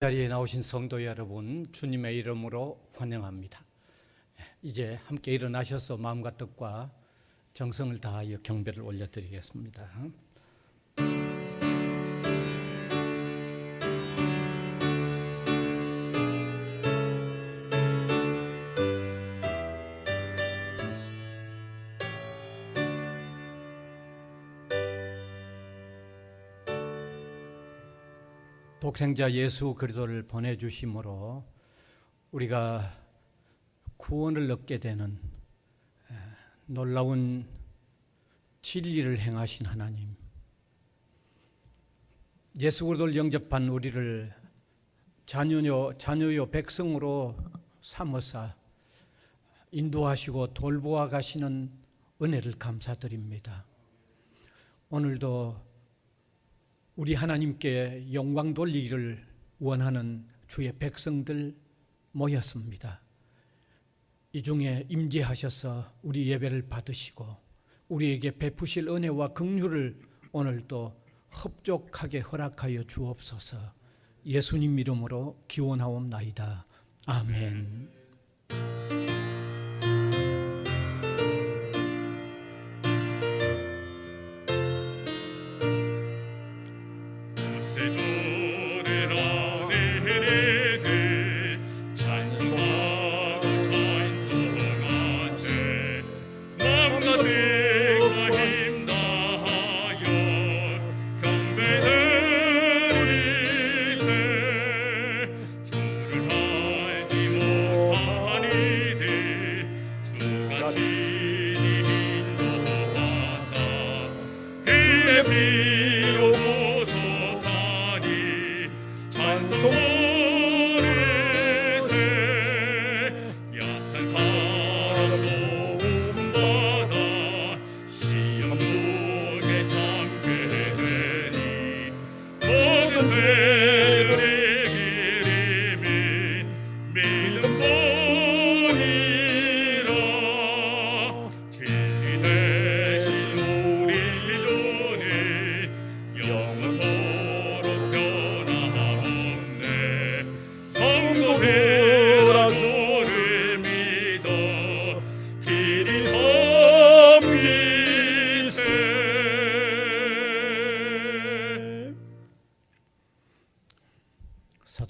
자리에 나오신 성도 여러분, 주님의 이름으로 환영합니다. 이제 함께 일어나셔서 마음과 뜻과 정성을 다하여 경배를 올려드리겠습니다. 독생자 예수 그리스도를 보내주심으로 우리가 구원을 얻게 되는 놀라운 진리를 행하신 하나님, 예수 그리스도를 영접한 우리를 자녀요 백성으로 삼으사 인도하시고 돌보아 가시는 은혜를 감사드립니다. 오늘도 우리 하나님께 영광 돌리기를 원하는 주의 백성들 모였습니다. 이 중에 임재하셔서 우리 예배를 받으시고 우리에게 베푸실 은혜와 긍휼을 오늘도 흡족하게 허락하여 주옵소서. 예수님 이름으로 기원하옵나이다. 아멘.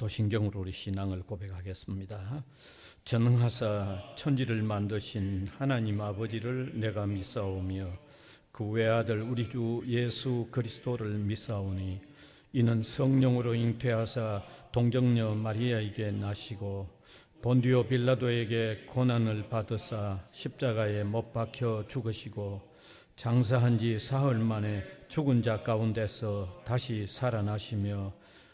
사도신경으로 우리 신앙을 고백하겠습니다. 전능하사 천지를 만드신 하나님 아버지를 내가 믿사오며 그 외아들 우리 주 예수 그리스도를 믿사오니 이는 성령으로 잉태하사 동정녀 마리아에게 나시고 본디오 빌라도에게 고난을 받으사 십자가에 못 박혀 죽으시고 장사한 지 사흘 만에 죽은 자 가운데서 다시 살아나시며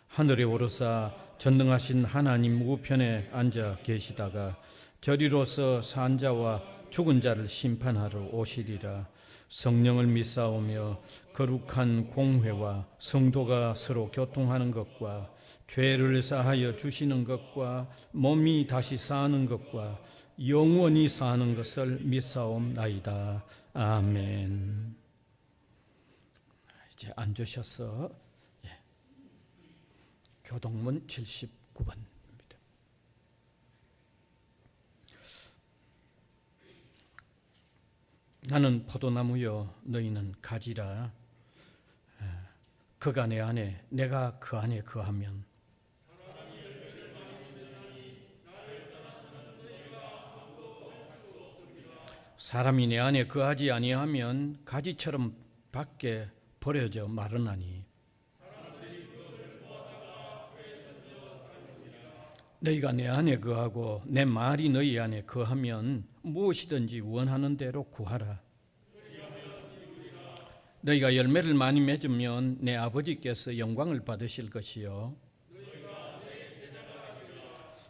하늘에 오르사 전능하신 하나님 우편에 앉아 계시다가 저리로서 산 자와 죽은 자를 심판하러 오시리라. 성령을 믿사오며 거룩한 공회와 성도가 서로 교통하는 것과 죄를 사하여 주시는 것과 몸이 다시 사는 것과 영원히 사는 것을 믿사옵나이다. 아멘. 이제 앉으셔서 교동문 79번입니다. 나는 포도나무여 너희는 가지라. 그가 내 안에 내가 그 안에 거하면 사람이 내 안에 거하지 아니하면 가지처럼 밖에 버려져 마르나니 너희가 내 안에 거하고 내 말이 너희 안에 거하면 무엇이든지 원하는 대로 구하라. 너희가 열매를 많이 맺으면 내 아버지께서 영광을 받으실 것이요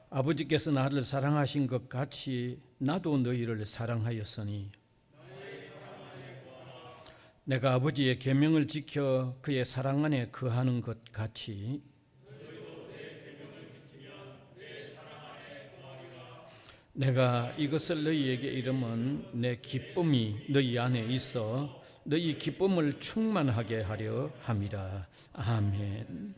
아버지께서 나를 사랑하신 것 같이 나도 너희를 사랑하였으니 내가 아버지의 계명을 지켜 그의 사랑 안에 거하는 것 같이 내가 이것을 너희에게 이르면 내 기쁨이 너희 안에 있어 너희 기쁨을 충만하게 하려 함이라. 아멘.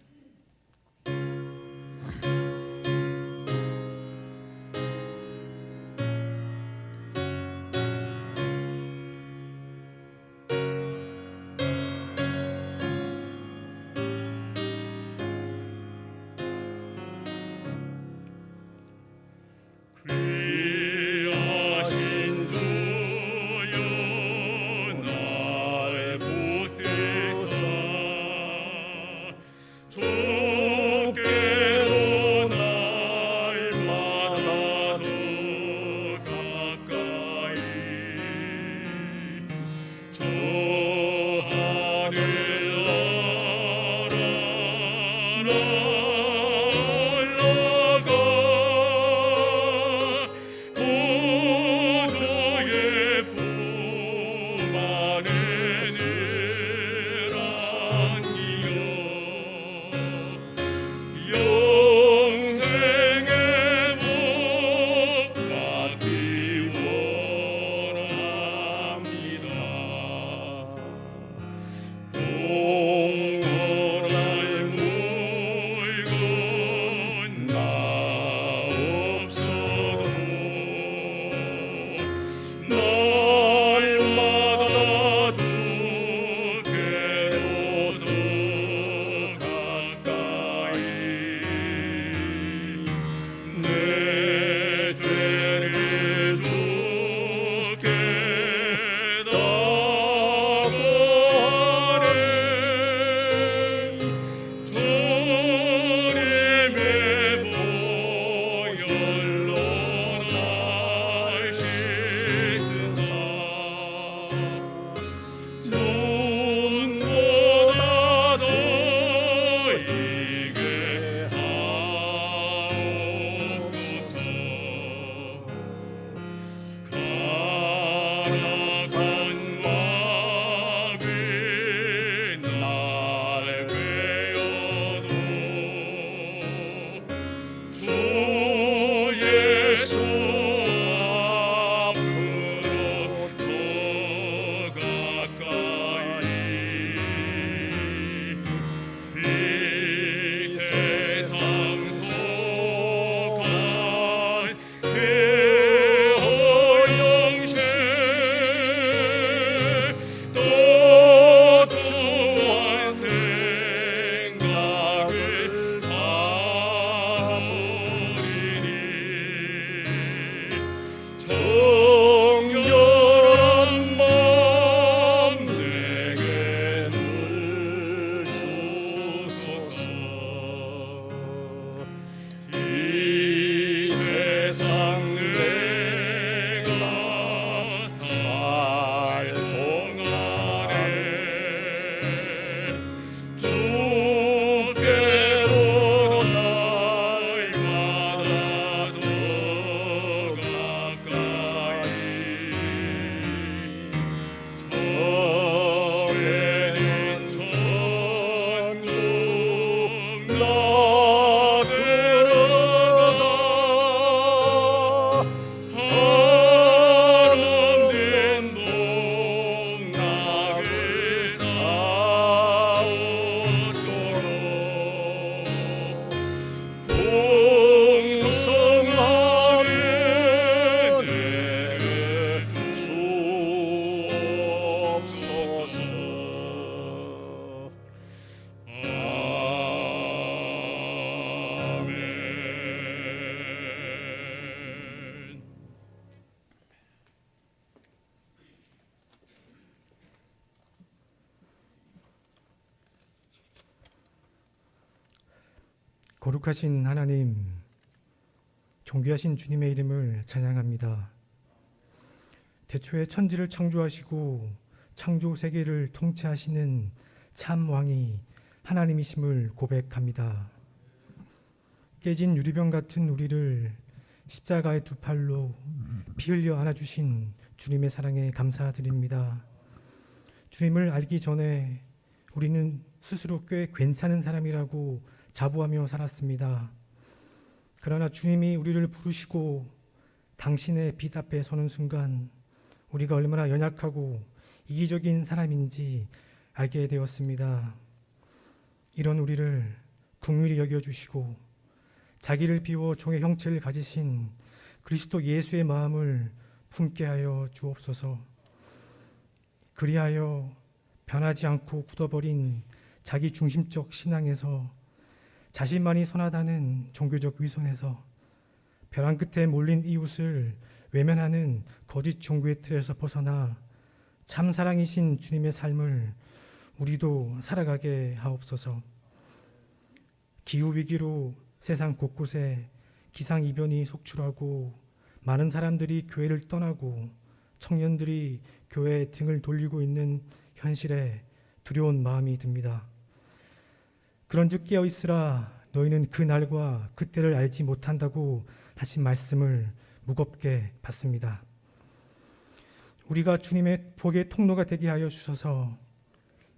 세상 내가 살 동안에 주께로 날마다 더 가까이 저에는 천국 나 들어가다 하나님 동락에 닿도록 풍성하게 내게 주옵소서. 아멘. 거룩하신 하나님, 존귀하신 주님의 이름을 찬양합니다. 태초에 천지를 창조하시고 창조 세계를 통치하시는 참 왕이 하나님이심을 고백합니다. 깨진 유리병 같은 우리를 십자가의 두 팔로 피 흘려 안아주신 주님의 사랑에 감사드립니다. 주님을 알기 전에 우리는 스스로 꽤 괜찮은 사람이라고 자부하며 살았습니다. 그러나 주님이 우리를 부르시고 당신의 빛 앞에 서는 순간 우리가 얼마나 연약하고 이기적인 사람인지 알게 되었습니다. 이런 우리를 긍휼히 여겨주시고 자기를 비워 종의 형체를 가지신 그리스도 예수의 마음을 품게 하여 주옵소서. 그리하여 변하지 않고 굳어버린 자기 중심적 신앙에서 자신만이 선하다는 종교적 위선에서 벼랑 끝에 몰린 이웃을 외면하는 거짓 종교의 틀에서 벗어나 참 사랑이신 주님의 삶을 우리도 살아가게 하옵소서. 기후위기로 세상 곳곳에 기상이변이 속출하고 많은 사람들이 교회를 떠나고 청년들이 교회에 등을 돌리고 있는 현실에 두려운 마음이 듭니다. 그런즉 깨어 있으라, 너희는 그 날과 그때를 알지 못한다고 하신 말씀을 무겁게 받습니다. 우리가 주님의 복의 통로가 되게 하여 주셔서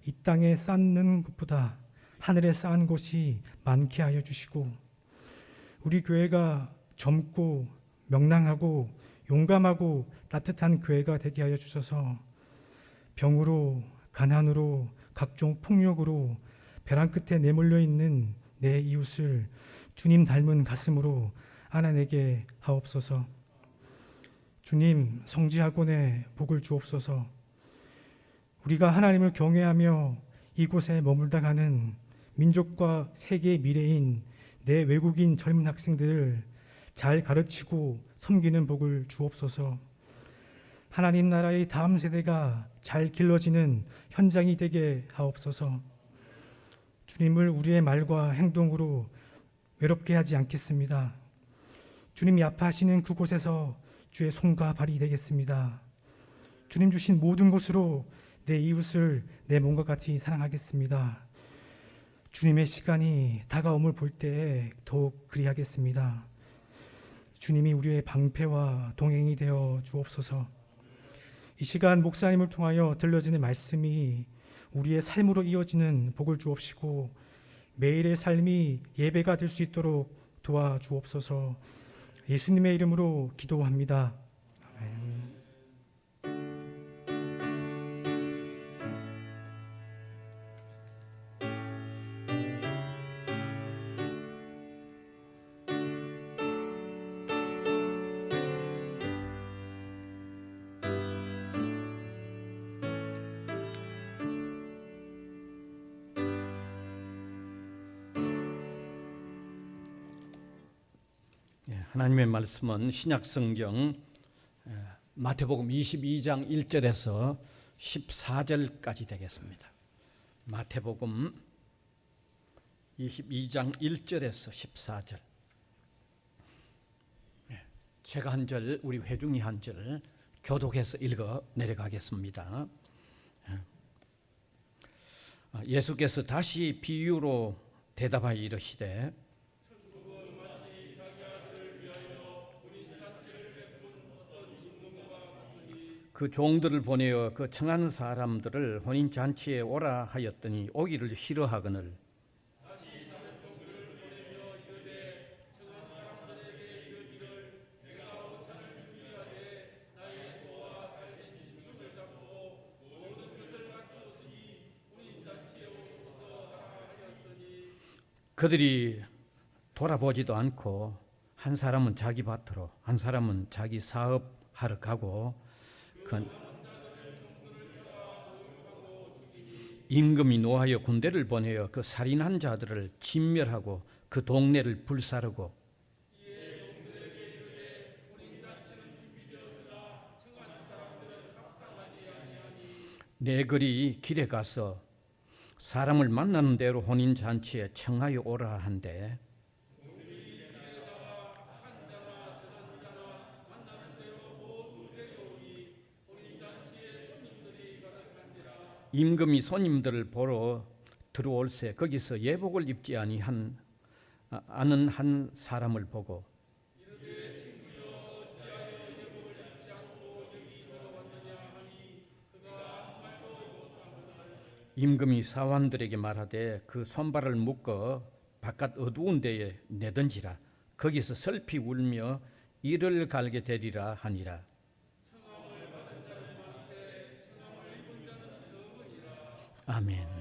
이 땅에 쌓는 것보다 하늘에 쌓은 것이 많게 하여 주시고 우리 교회가 젊고 명랑하고 용감하고 따뜻한 교회가 되게 하여 주셔서 병으로 가난으로 각종 폭력으로 벼랑 끝에 내몰려 있는 내 이웃을 주님 닮은 가슴으로 안아내게 하옵소서. 주님, 성지학원에 복을 주옵소서. 우리가 하나님을 경외하며 이곳에 머물다 가는 민족과 세계의 미래인 내 외국인 젊은 학생들을 잘 가르치고 섬기는 복을 주옵소서. 하나님 나라의 다음 세대가 잘 길러지는 현장이 되게 하옵소서. 주님을 우리의 말과 행동으로 외롭게 하지 않겠습니다. 주님이 아파하시는 그곳에서 주의 손과 발이 되겠습니다. 주님 주신 모든 것으로 내 이웃을 내 몸과 같이 사랑하겠습니다. 주님의 시간이 다가옴을 볼 때에 더욱 그리하겠습니다. 주님이 우리의 방패와 동행이 되어 주옵소서. 이 시간 목사님을 통하여 들려지는 말씀이 우리의 삶으로 이어지는 복을 주옵시고 매일의 삶이 예배가 될 수 있도록 도와주옵소서. 예수님의 이름으로 기도합니다. 아멘. 하나님의 말씀은 신약성경 마태복음 22장 1절에서 14절까지 되겠습니다. 마태복음 22장 1절에서 14절. 제가 한 절, 우리 회중이 한 절 교독해서 읽어 내려가겠습니다. 예수께서 다시 비유로 대답하여 이르시되 그 종들을 보내어 그 청한 사람들을 혼인잔치에 오라 하였더니 오기를 싫어하거늘 그들이 돌아보지도 않고 한 사람은 자기 밭으로 한 사람은 자기 사업하러 가고 그 임금이 노하여 군대를 보내어 그 살인한 자들을 진멸하고 그 동네를 불사르고 내거리 길에 가서 사람을 만나는 대로 혼인잔치에 청하여 오라 한데 임금이 손님들을 보러 들어올새 거기서 예복을 입지 아니한 아는 한 사람을 보고 임금이 사환들에게 말하되 그 손발을 묶어 바깥 어두운 데에 내던지라 거기서 슬피 울며 이를 갈게 되리라 하니라. 아멘.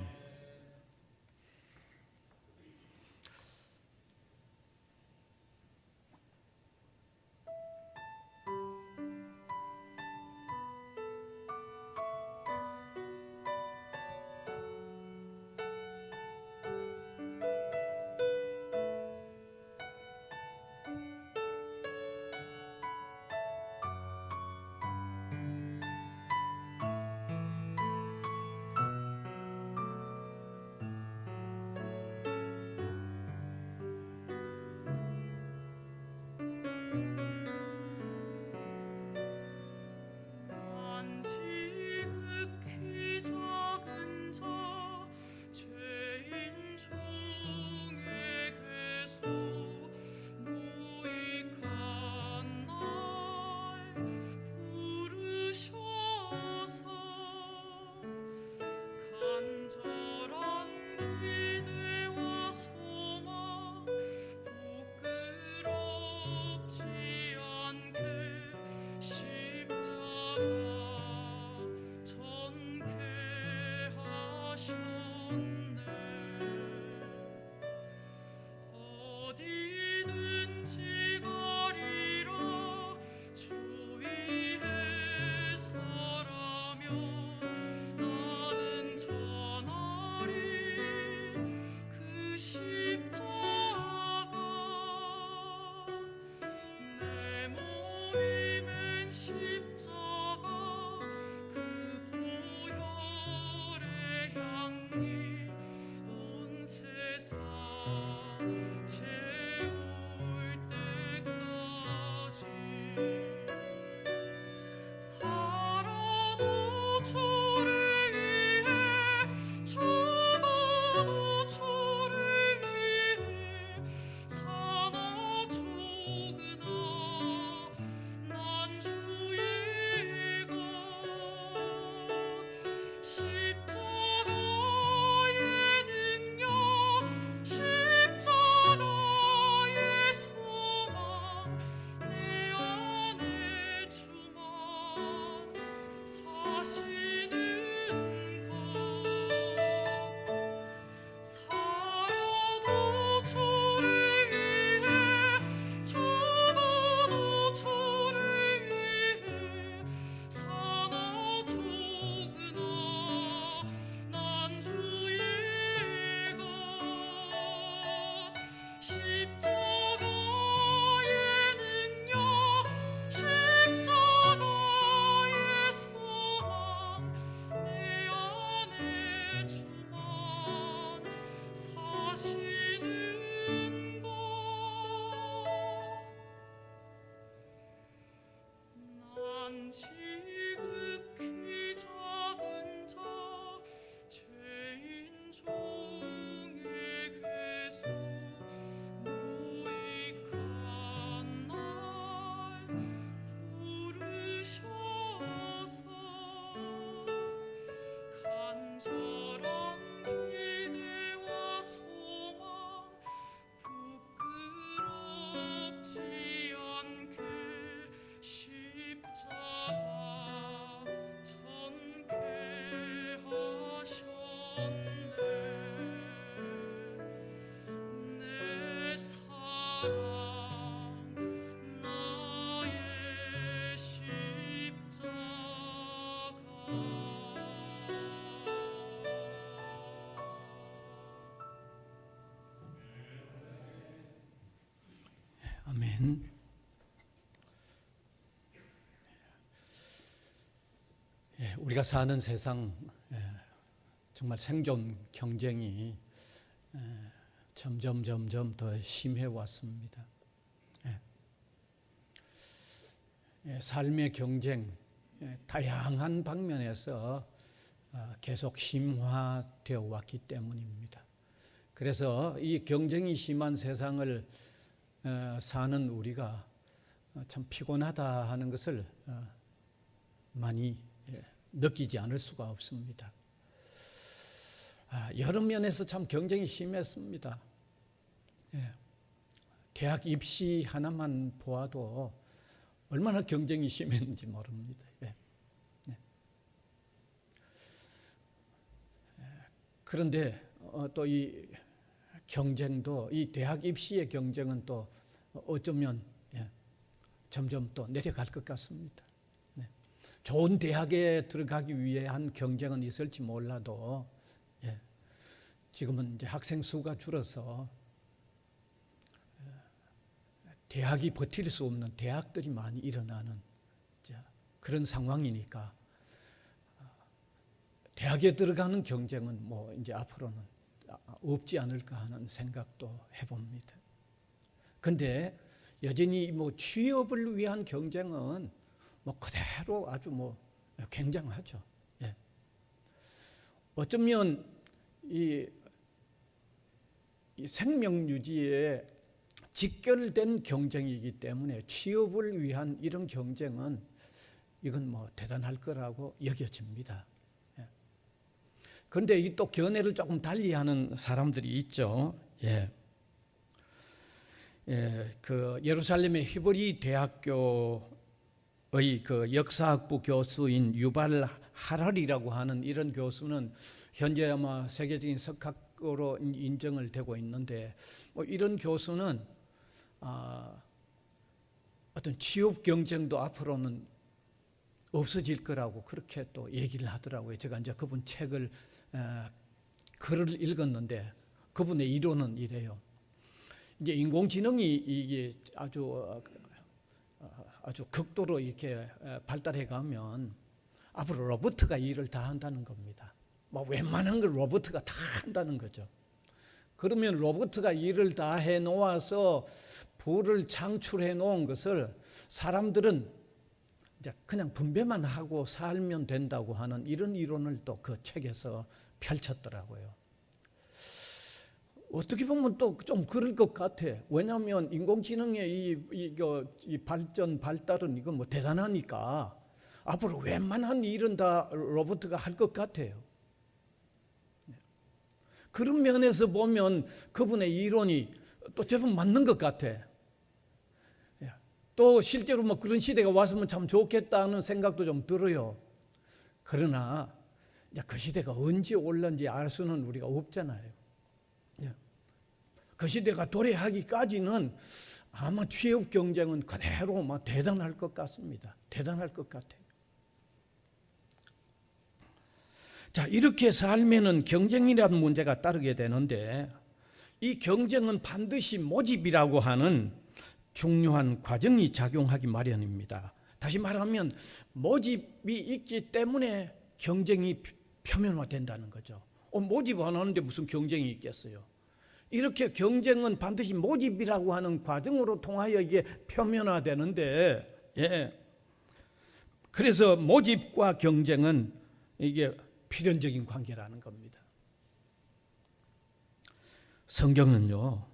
아멘. 우리가 사는 세상 정말 생존 경쟁이 점점 더 심해 왔습니다. 삶의 경쟁 다양한 방면에서 계속 심화되어 왔기 때문입니다. 그래서 이 경쟁이 심한 세상을 사는 우리가 참 피곤하다 하는 것을 많이 느끼지 않을 수가 없습니다. 여러 면에서 참 경쟁이 심했습니다. 대학 입시 하나만 보아도 얼마나 경쟁이 심했는지 모릅니다. 그런데 또 이 경쟁도, 이 대학 입시의 경쟁은 또 어쩌면 점점 또 내려갈 것 같습니다. 좋은 대학에 들어가기 위한 경쟁은 있을지 몰라도 지금은 이제 학생 수가 줄어서 대학이 버틸 수 없는 대학들이 많이 일어나는 그런 상황이니까 대학에 들어가는 경쟁은 뭐 이제 앞으로는 없지 않을까 하는 생각도 해봅니다. 근데 여전히 뭐 취업을 위한 경쟁은 뭐 그대로 아주 뭐 굉장하죠. 어쩌면 이 생명 유지에 직결된 경쟁이기 때문에 취업을 위한 이런 경쟁은 이건 뭐 대단할 거라고 여겨집니다. 그런데 이 또 견해를 조금 달리하는 사람들이 있죠. 그 예루살렘의 히브리 대학교의 그 역사학부 교수인 유발 하랄이라고 하는 이런 교수는 현재 아마 세계적인 석학으로 인정을 되고 있는데, 뭐 이런 교수는 어떤 취업 경쟁도 앞으로는 없어질 거라고 그렇게 또 얘기를 하더라고요. 제가 이제 그분 책을 글을 읽었는데 그분의 이론은 이래요. 이제 인공지능이 이게 아주 극도로 이렇게 발달해 가면 앞으로 로봇가 일을 다 한다는 겁니다. 뭐 웬만한 걸 로봇가 다 한다는 거죠. 그러면 로봇가 일을 다 해 놓아서 부를 창출해 놓은 것을 사람들은 이제 그냥 분배만 하고 살면 된다고 하는 이런 이론을 또 그 책에서 펼쳤더라고요. 어떻게 보면 또 좀 그럴 것 같아. 왜냐하면 인공지능의 이 발달은 이건 뭐 대단하니까 앞으로 웬만한 일은 다 로봇가 할 것 같아요. 그런 면에서 보면 그분의 이론이 또 제법 맞는 것 같아. 또 실제로 뭐 그런 시대가 왔으면 참 좋겠다는 생각도 좀 들어요. 그러나 이제 그 시대가 언제 올는지 알 수는 우리가 없잖아요. 그 시대가 도래하기까지는 아마 취업 경쟁은 그대로 막 대단할 것 같습니다. 대단할 것 같아요. 자, 이렇게 살면은 경쟁이라는 문제가 따르게 되는데, 이 경쟁은 반드시 모집이라고 하는 중요한 과정이 작용하기 마련입니다. 다시 말하면 모집이 있기 때문에 경쟁이 표면화된다는 거죠. 모집 안 하는데 무슨 경쟁이 있겠어요? 이렇게 경쟁은 반드시 모집이라고 하는 과정으로 통하여 이게 표면화되는데, 그래서 모집과 경쟁은 이게 필연적인 관계라는 겁니다. 성경은요,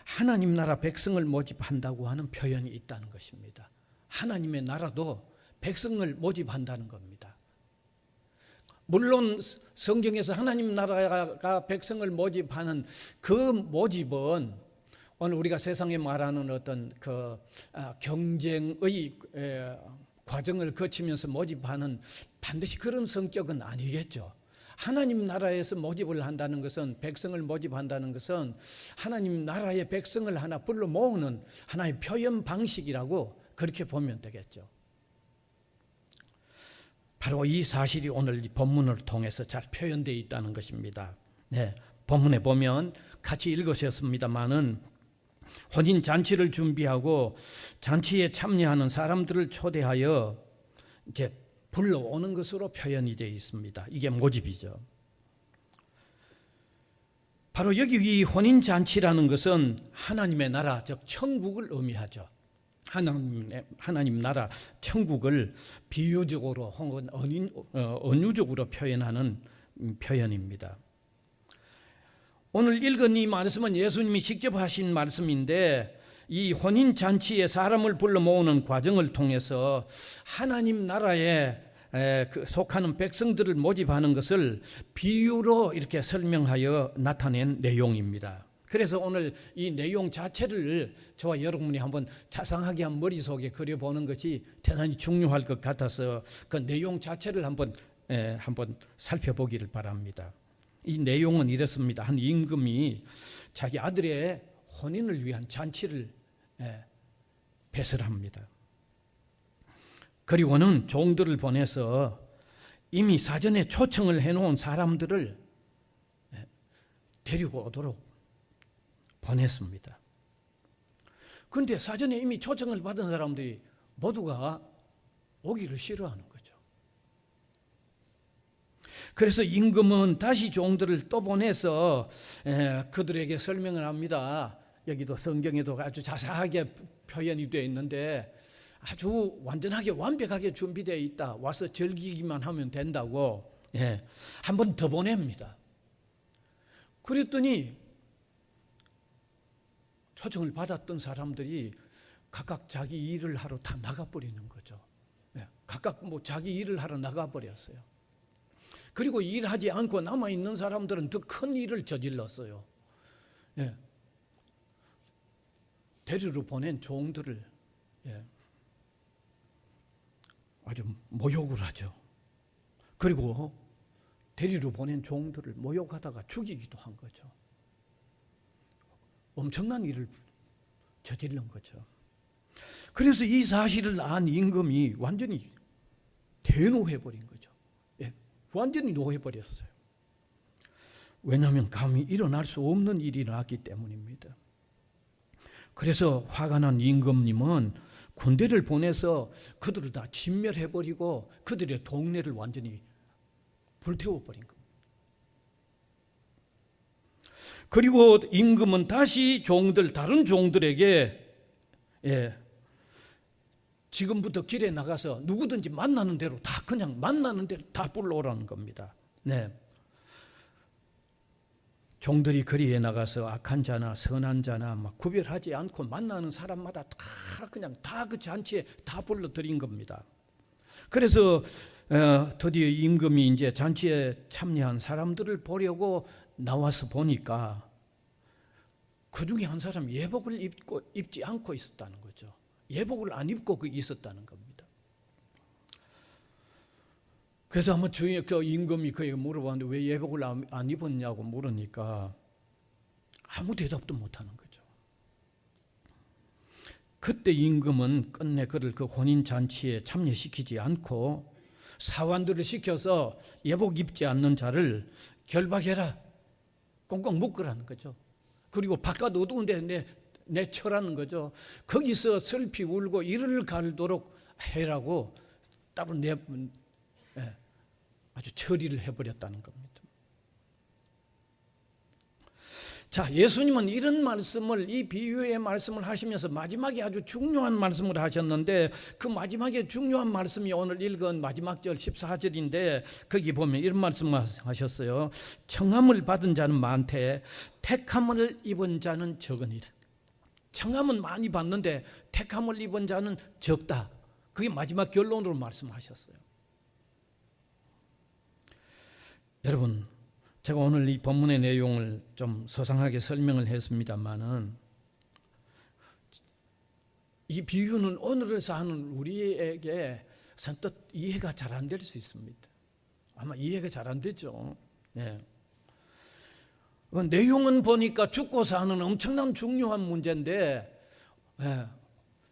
하나님 나라 백성을 모집한다고 하는 표현이 있다는 것입니다. 하나님의 나라도 백성을 모집한다는 겁니다. 물론 성경에서 하나님 나라가 백성을 모집하는 그 모집은 오늘 우리가 세상에 말하는 어떤 그 경쟁의 과정을 거치면서 모집하는 반드시 그런 성격은 아니겠죠. 하나님 나라에서 모집을 한다는 것은, 백성을 모집한다는 것은 하나님 나라의 백성을 하나 불러 모으는 하나의 표현 방식이라고 그렇게 보면 되겠죠. 바로 이 사실이 오늘 이 본문을 통해서 잘 표현되어 있다는 것입니다. 본문에 보면 같이 읽으셨습니다마는 혼인 잔치를 준비하고 잔치에 참여하는 사람들을 초대하여 이제 불러오는 것으로 표현이 되어 있습니다. 이게 모집이죠. 바로 여기 이 혼인 잔치라는 것은 하나님의 나라, 즉 천국을 의미하죠. 하나님 나라 천국을 비유적으로 혹은 은유적으로 표현하는 표현입니다. 오늘 읽은 이 말씀은 예수님이 직접 하신 말씀인데 이 혼인 잔치에 사람을 불러 모으는 과정을 통해서 하나님 나라에 속하는 백성들을 모집하는 것을 비유로 이렇게 설명하여 나타낸 내용입니다. 그래서 오늘 이 내용 자체를 저와 여러분이 한번 자상하게 머릿속에 그려보는 것이 대단히 중요할 것 같아서 그 내용 자체를 한번 살펴보기를 바랍니다. 이 내용은 이렇습니다. 한 임금이 자기 아들의 혼인을 위한 잔치를 배설합니다. 그리고는 종들을 보내서 이미 사전에 초청을 해놓은 사람들을 데리고 오도록 보냈습니다. 그런데 사전에 이미 초청을 받은 사람들이 모두가 오기를 싫어하는 거죠. 그래서 임금은 다시 종들을 또 보내서 그들에게 설명을 합니다. 여기도 성경에도 아주 자세하게 표현이 되어 있는데 아주 완전하게 완벽하게 준비되어 있다. 와서 즐기기만 하면 된다고 한 번 더 보냅니다. 그랬더니 초청을 받았던 사람들이 각각 자기 일을 하러 다 나가버리는 거죠. 각각 자기 일을 하러 나가버렸어요. 그리고 일하지 않고 남아있는 사람들은 더 큰 일을 저질렀어요. 데리러 보낸 종들을 아주 모욕을 하죠. 그리고 데리러 보낸 종들을 모욕하다가 죽이기도 한 거죠. 엄청난 일을 저지른 거죠. 그래서 이 사실을 안 임금이 완전히 대노해버린 거죠. 완전히 노해버렸어요. 왜냐하면 감히 일어날 수 없는 일이 일어났기 때문입니다. 그래서 화가 난 임금님은 군대를 보내서 그들을 다 진멸해버리고 그들의 동네를 완전히 불태워버린 겁니다. 그리고 임금은 다시 다른 종들에게 지금부터 길에 나가서 누구든지 만나는 대로 그냥 만나는 대로 다 불러오라는 겁니다. 종들이 거리에 나가서 악한 자나 선한 자나 구별하지 않고 만나는 사람마다 다 그 잔치에 다 불러들인 겁니다. 그래서 드디어 임금이 이제 잔치에 참여한 사람들을 보려고 나와서 보니까 그 중에 한 사람이 예복을 입지 않고 있었다는 거죠. 예복을 안 입고 있었다는 겁니다. 그래서 한번 그 임금이 그에게 물어봤는데 왜 예복을 안 입었냐고 물으니까 아무 대답도 못하는 거죠. 그때 임금은 끝내 그를 그 혼인잔치에 참여시키지 않고 사관들을 시켜서 예복 입지 않는 자를 결박해라. 꽁꽁 묶으라는 거죠. 그리고 바깥 어두운 데 내쳐라는 거죠. 거기서 슬피 울고 이를 갈도록 해라고 따로 아주 처리를 해버렸다는 겁니다. 자, 예수님은 이런 말씀을, 이 비유의 말씀을 하시면서 마지막에 아주 중요한 말씀을 하셨는데 그 마지막에 중요한 말씀이 오늘 읽은 마지막 절 14절인데 거기 보면 이런 말씀을 하셨어요. 청함을 받은 자는 많되 택함을 입은 자는 적으니라. 청함은 많이 받는데 택함을 입은 자는 적다. 그게 마지막 결론으로 말씀하셨어요. 여러분, 제가 오늘 이 본문의 내용을 좀 소상하게 설명을 했습니다만은 이 비유는 오늘을 사는 우리에게 선뜻 이해가 잘 안 될 수 있습니다. 아마 이해가 잘 안 되죠. 내용은 보니까 죽고 사는 엄청난 중요한 문제인데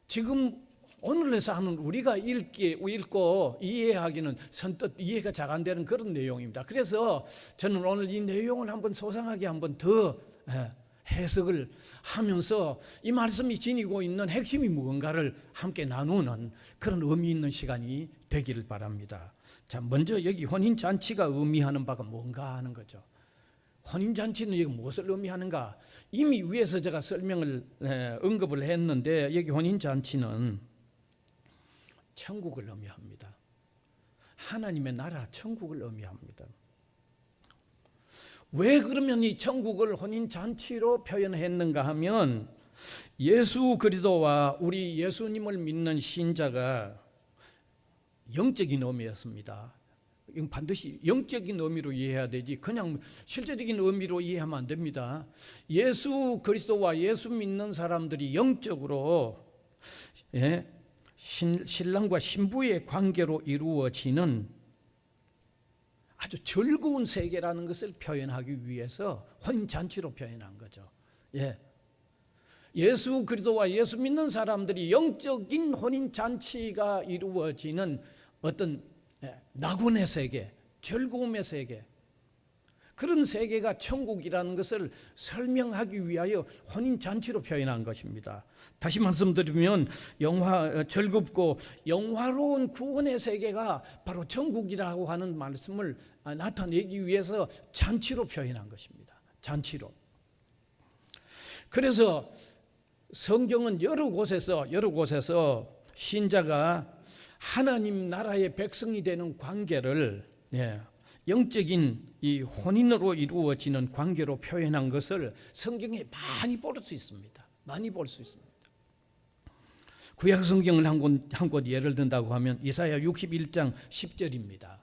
지금 오늘을 사는 우리가 읽고 이해하기는 선뜻 이해가 잘 안 되는 그런 내용입니다. 그래서 저는 오늘 이 내용을 한번 소상하게 한번 더 해석을 하면서 이 말씀이 지니고 있는 핵심이 무언가를 함께 나누는 그런 의미 있는 시간이 되기를 바랍니다. 자, 먼저 여기 혼인잔치가 의미하는 바가 뭔가 하는 거죠. 혼인잔치는 여기 무엇을 의미하는가? 이미 위에서 제가 설명을 언급을 했는데 여기 혼인잔치는 천국을 의미합니다. 하나님의 나라 천국을 의미합니다. 왜 그러면 이 천국을 혼인잔치로 표현했는가 하면 예수 그리스도와 우리 예수님을 믿는 신자가 영적인 의미였습니다. 이건 반드시 영적인 의미로 이해해야 되지 그냥 실제적인 의미로 이해하면 안 됩니다. 예수 그리스도와 예수 믿는 사람들이 영적으로 신랑과 신부의 관계로 이루어지는 아주 즐거운 세계라는 것을 표현하기 위해서 혼인잔치로 표현한 거죠. 예수 그리스도와 예수 믿는 사람들이 영적인 혼인잔치가 이루어지는 어떤 낙원의 세계, 즐거움의 세계, 그런 세계가 천국이라는 것을 설명하기 위하여 혼인잔치로 표현한 것입니다. 다시 말씀드리면 즐겁고 영화로운 구원의 세계가 바로 천국이라고 하는 말씀을 나타내기 위해서 잔치로 표현한 것입니다. 잔치로. 그래서 성경은 여러 곳에서 신자가 하나님 나라의 백성이 되는 관계를 영적인 이 혼인으로 이루어지는 관계로 표현한 것을 성경에 많이 볼 수 있습니다. 많이 볼 수 있습니다. 구약 성경을 한 곳 예를 든다고 하면 이사야 61장 10절입니다.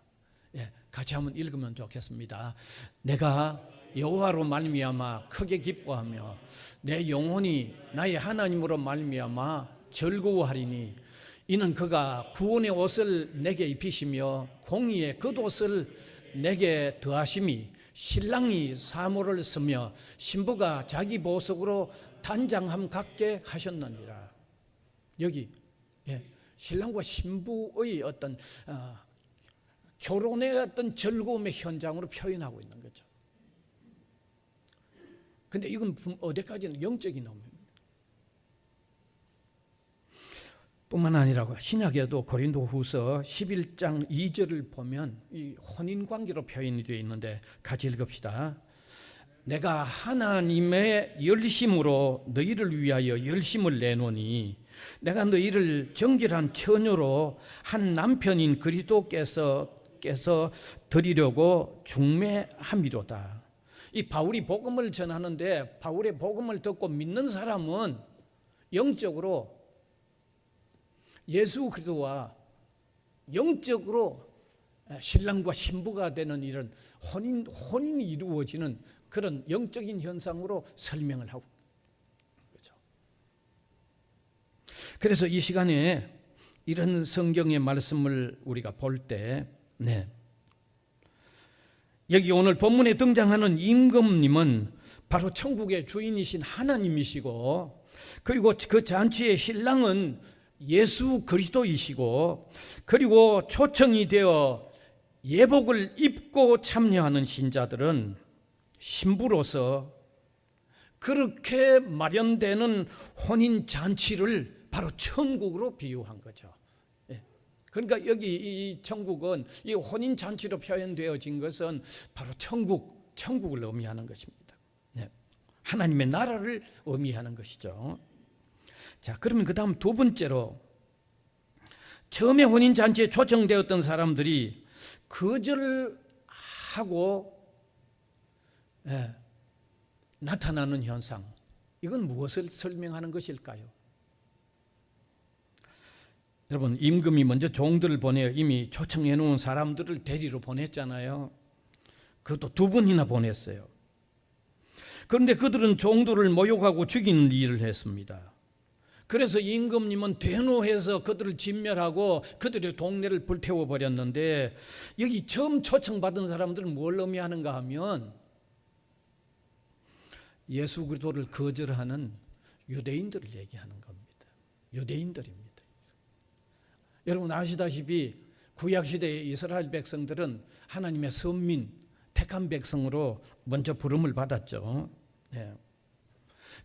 같이 한번 읽으면 좋겠습니다. 내가 여호와로 말미암아 크게 기뻐하며 내 영혼이 나의 하나님으로 말미암아 즐거워하리니 이는 그가 구원의 옷을 내게 입히시며 공의의 겉옷을 내게 더하심이 신랑이 사모를 쓰며 신부가 자기 보석으로 단장함 같게 하셨느니라. 여기 신랑과 신부의 어떤 결혼의 어떤 즐거움의 현장으로 표현하고 있는 거죠. 근데 이건 어디까지는 영적인 의미입니다. 뿐만 아니라 신약에도 고린도후서 11장 2절을 보면 이 혼인관계로 표현이 되어 있는데 같이 읽읍시다. 내가 하나님의 열심으로 너희를 위하여 열심을 내노니 내가 너희를 정결한 처녀로 한 남편인 그리스도께서 드리려고 중매함이로다. 이 바울이 복음을 전하는데 바울의 복음을 듣고 믿는 사람은 영적으로 예수 그리스도와 영적으로 신랑과 신부가 되는 이런 혼인이 이루어지는 그런 영적인 현상으로 설명을 하고 그렇죠. 그래서 이 시간에 이런 성경의 말씀을 우리가 볼 때 여기 오늘 본문에 등장하는 임금님은 바로 천국의 주인이신 하나님이시고 그리고 그 잔치의 신랑은 예수 그리스도이시고 그리고 초청이 되어 예복을 입고 참여하는 신자들은 신부로서 그렇게 마련되는 혼인잔치를 바로 천국으로 비유한 거죠. 그러니까 여기 이 천국은 이 혼인잔치로 표현되어진 것은 바로 천국을 의미하는 것입니다. 하나님의 나라를 의미하는 것이죠. 자, 그러면 그 다음 두 번째로 처음에 혼인잔치에 초청되었던 사람들이 거절하고 나타나는 현상, 이건 무엇을 설명하는 것일까요? 여러분, 임금이 먼저 종들을 보내 이미 초청해 놓은 사람들을 데리러 보냈잖아요. 그것도 두 번이나 보냈어요. 그런데 그들은 종들을 모욕하고 죽이는 일을 했습니다. 그래서 임금님은 대노해서 그들을 진멸하고 그들의 동네를 불태워 버렸는데 여기 처음 초청받은 사람들은 뭘 의미하는가 하면 예수 그리스도를 거절하는 유대인들을 얘기하는 겁니다. 유대인들입니다. 여러분 아시다시피 구약시대의 이스라엘 백성들은 하나님의 선민, 택한 백성으로 먼저 부름을 받았죠.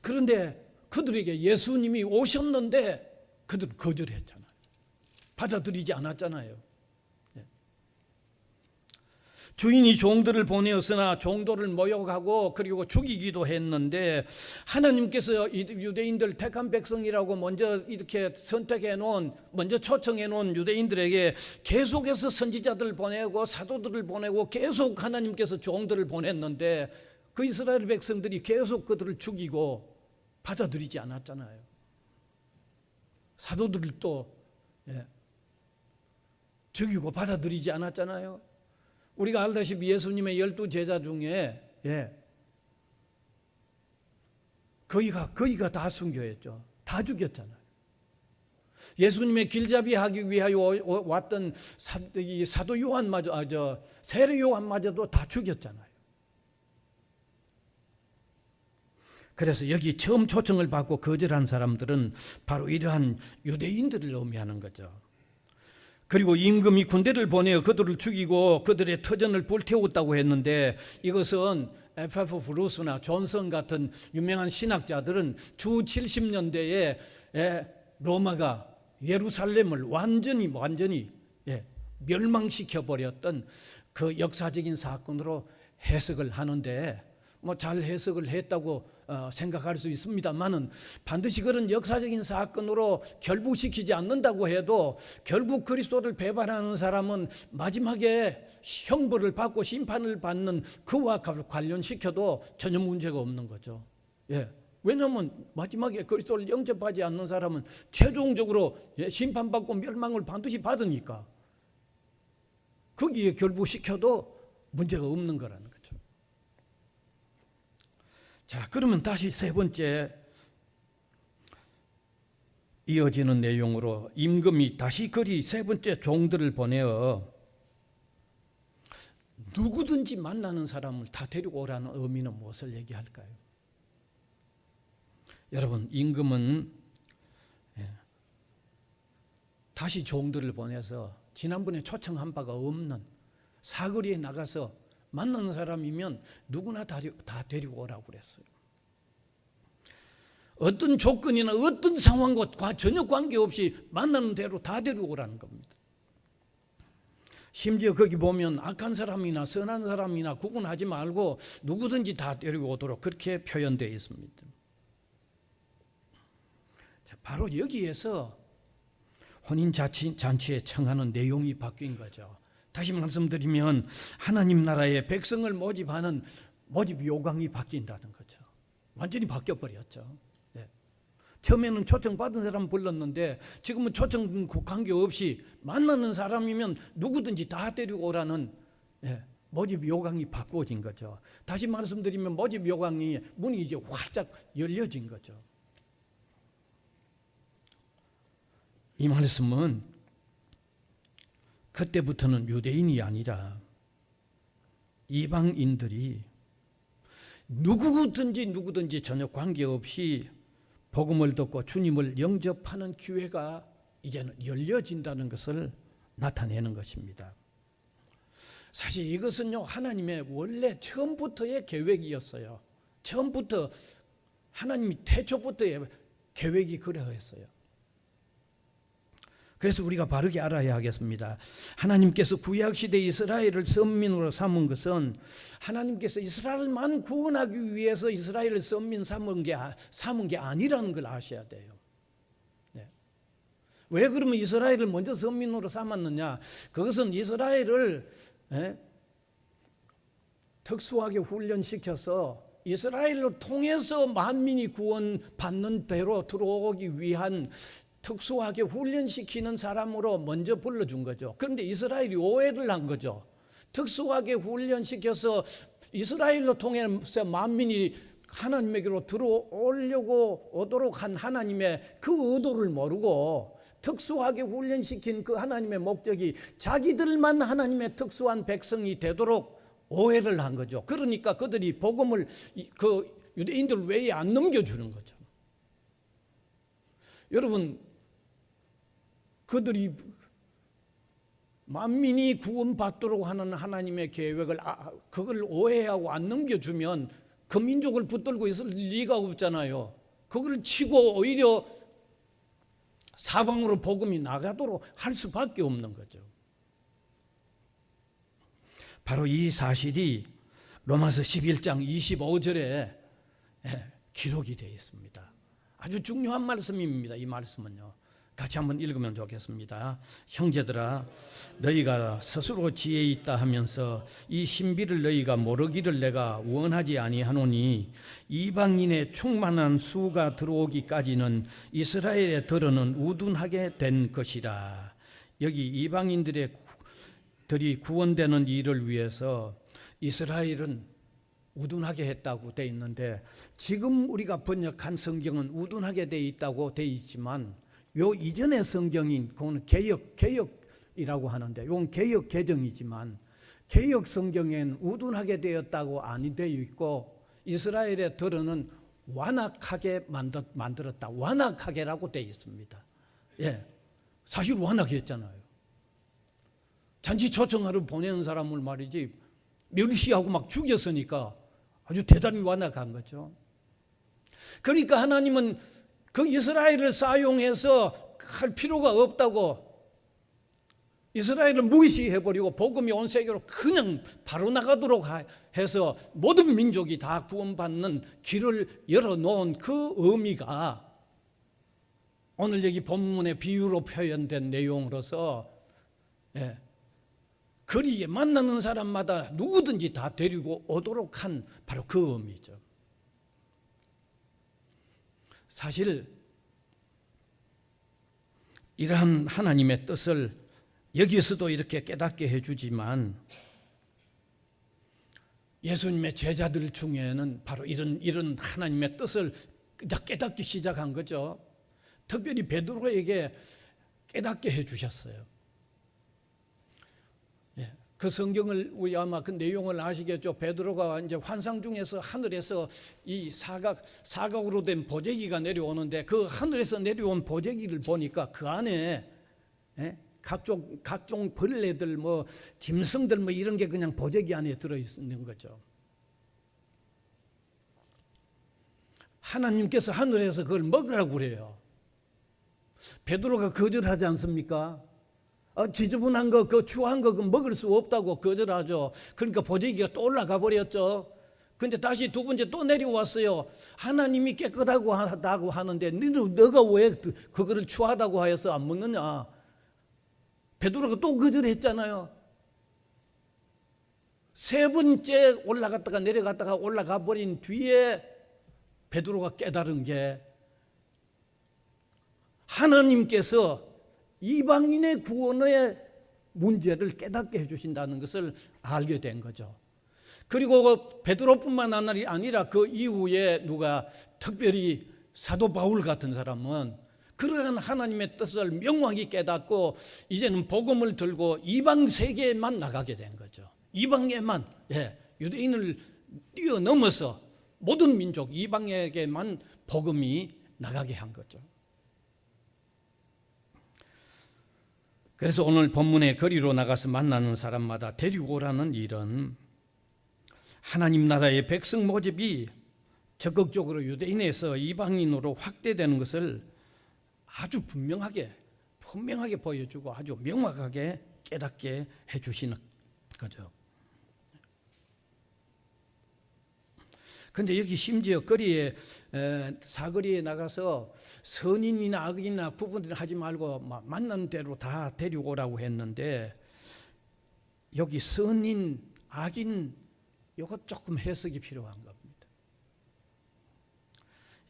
그런데 그들에게 예수님이 오셨는데 그들은 거절했잖아요. 받아들이지 않았잖아요. 주인이 종들을 보내었으나 종들을 모욕하고 그리고 죽이기도 했는데 하나님께서 유대인들 택한 백성이라고 먼저 이렇게 선택해 놓은, 먼저 초청해 놓은 유대인들에게 계속해서 선지자들을 보내고 사도들을 보내고 계속 하나님께서 종들을 보냈는데 그 이스라엘 백성들이 계속 그들을 죽이고 받아들이지 않았잖아요. 사도들도 죽이고 받아들이지 않았잖아요. 우리가 알다시피 예수님의 12제자 중에 거의가 다 순교했죠. 다 죽였잖아요. 예수님의 길잡이 하기 위하여 왔던 사도 요한마저, 세례 요한마저도 다 죽였잖아요. 그래서 여기 처음 초청을 받고 거절한 사람들은 바로 이러한 유대인들을 의미하는 거죠. 그리고 임금이 군대를 보내어 그들을 죽이고 그들의 터전을 불태웠다고 했는데 이것은 에파프루스나 존슨 같은 유명한 신학자들은 주 70년대에 로마가 예루살렘을 완전히 멸망시켜 버렸던 그 역사적인 사건으로 해석을 하는데 뭐 잘 해석을 했다고 생각할 수 있습니다만은 반드시 그런 역사적인 사건으로 결부시키지 않는다고 해도 결국 그리스도를 배반하는 사람은 마지막에 형벌을 받고 심판을 받는 그와 관련시켜도 전혀 문제가 없는 거죠. 왜냐하면 마지막에 그리스도를 영접하지 않는 사람은 최종적으로 심판받고 멸망을 반드시 받으니까 거기에 결부시켜도 문제가 없는 거라는 거죠. 자, 그러면 다시 세 번째 이어지는 내용으로 임금이 다시 그리 세 번째 종들을 보내어 누구든지 만나는 사람을 다 데리고 오라는 의미는 무엇을 얘기할까요? 여러분, 임금은 다시 종들을 보내서 지난번에 초청한 바가 없는 사거리에 나가서 만나는 사람이면 누구나 다 데리고 오라고 그랬어요. 어떤 조건이나 어떤 상황과 전혀 관계없이 만나는 대로 다 데리고 오라는 겁니다. 심지어 거기 보면 악한 사람이나 선한 사람이나 구분하지 말고 누구든지 다 데리고 오도록 그렇게 표현되어 있습니다. 자, 바로 여기에서 혼인잔치에 청하는 내용이 바뀐 거죠. 다시 말씀드리면 하나님 나라의 백성을 모집하는 모집 요강이 바뀐다는 거죠. 완전히 바뀌어버렸죠. 처음에는 초청받은 사람 불렀는데 지금은 초청 관계없이 만나는 사람이면 누구든지 다 데리고 오라는 모집 요강이 바꾸어진 거죠. 다시 말씀드리면 모집 요강이 문이 이제 활짝 열려진 거죠. 이 말씀은 그때부터는 유대인이 아니라 이방인들이 누구든지 전혀 관계없이 복음을 듣고 주님을 영접하는 기회가 이제는 열려진다는 것을 나타내는 것입니다. 사실 이것은요, 하나님의 원래 처음부터의 계획이었어요. 처음부터 하나님이 태초부터의 계획이 그러했어요. 그래서 우리가 바르게 알아야 하겠습니다. 하나님께서 구약시대 이스라엘을 선민으로 삼은 것은 하나님께서 이스라엘만 구원하기 위해서 이스라엘을 선민 삼은 게 아니라는 걸 아셔야 돼요. 왜 그러면 이스라엘을 먼저 선민으로 삼았느냐? 그것은 이스라엘을 특수하게 훈련시켜서 이스라엘로 통해서 만민이 구원받는 대로 들어오기 위한 특수하게 훈련시키는 사람으로 먼저 불러준 거죠. 그런데 이스라엘이 오해를 한 거죠. 특수하게 훈련시켜서 이스라엘로 통해서 만민이 하나님에게로 오도록 한 하나님의 그 의도를 모르고 특수하게 훈련시킨 그 하나님의 목적이 자기들만 하나님의 특수한 백성이 되도록 오해를 한 거죠. 그러니까 그들이 복음을 그 유대인들 외에 안 넘겨주는 거죠. 여러분, 그들이 만민이 구원받도록 하는 하나님의 계획을 그걸 오해하고 안 넘겨주면 그 민족을 붙들고 있을 리가 없잖아요. 그걸 치고 오히려 사방으로 복음이 나가도록 할 수밖에 없는 거죠. 바로 이 사실이 로마서 11장 25절에 기록이 되어 있습니다. 아주 중요한 말씀입니다. 이 말씀은요. 같이 한번 읽으면 좋겠습니다. 형제들아, 너희가 스스로 지혜 있다 하면서 이 신비를 너희가 모르기를 내가 원하지 아니하노니 이방인의 충만한 수가 들어오기까지는 이스라엘의 들어는 우둔하게 된 것이라. 여기 이방인들이 구원되는 일을 위해서 이스라엘은 우둔하게 했다고 돼 있는데, 지금 우리가 번역한 성경은 우둔하게 돼 있다고 돼 있지만 요 이전의 성경인 그거는 개역이라고 하는데, 이건 개역 개정이지만 개역 성경엔 우둔하게 되었다고 안 되어 있고 이스라엘의 들어는 완악하게 만들었다. 완악하게라고 되어 있습니다. 예, 사실 완악했잖아요. 잔치 초청하러 보내는 사람을 말이지 멸시하고 막 죽였으니까 아주 대단히 완악한 거죠. 그러니까 하나님은 그 이스라엘을 사용해서 할 필요가 없다고 이스라엘을 무시해버리고 복음이 온 세계로 그냥 바로 나가도록 해서 모든 민족이 다 구원받는 길을 열어놓은 그 의미가 오늘 여기 본문의 비유로 표현된 내용으로서, 거리에 만나는 사람마다 누구든지 다 데리고 오도록 한 바로 그 의미죠. 사실 이러한 하나님의 뜻을 여기서도 이렇게 깨닫게 해주지만 예수님의 제자들 중에는 바로 이런 하나님의 뜻을 깨닫기 시작한 거죠. 특별히 베드로에게 깨닫게 해주셨어요. 그 성경을 우리 아마 그 내용을 아시겠죠. 베드로가 이제 환상 중에서 하늘에서 이 사각으로 된 보재기가 내려오는데, 그 하늘에서 내려온 보재기를 보니까 그 안에 각종 벌레들, 뭐 짐승들, 뭐 이런 게 그냥 보재기 안에 들어 있는 거죠. 하나님께서 하늘에서 그걸 먹으라고 그래요. 베드로가 거절하지 않습니까? 지저분한 거, 그 추한 거 먹을 수 없다고 거절하죠. 그러니까 보재기가 또 올라가 버렸죠. 근데 다시 두 번째 또 내려왔어요. 하나님이 깨끗하고 하다고 하는데 너가 왜 그거를 추하다고 하여서 안 먹느냐? 베드로가 또 거절했잖아요. 세 번째 올라갔다가 내려갔다가 올라가 버린 뒤에 베드로가 깨달은 게, 하나님께서 이방인의 구원의 문제를 깨닫게 해주신다는 것을 알게 된 거죠. 그리고 베드로뿐만 아니라 그 이후에 누가, 특별히 사도 바울 같은 사람은 그러한 하나님의 뜻을 명확히 깨닫고 이제는 복음을 들고 이방 세계에만 나가게 된 거죠. 이방에만, 유대인을 뛰어넘어서 모든 민족 이방에게만 복음이 나가게 한 거죠. 그래서 오늘 본문의 거리로 나가서 만나는 사람마다 데리고 오라는 일은 하나님 나라의 백성 모집이 적극적으로 유대인에서 이방인으로 확대되는 것을 아주 분명하게 보여주고 아주 명확하게 깨닫게 해주시는 거죠. 그런데 여기 심지어 사거리에 나가서 선인이나 악인이나 구분을 하지 말고 만나는 대로 다 데리고 오라고 했는데, 여기 선인, 악인, 이것 조금 해석이 필요한 겁니다.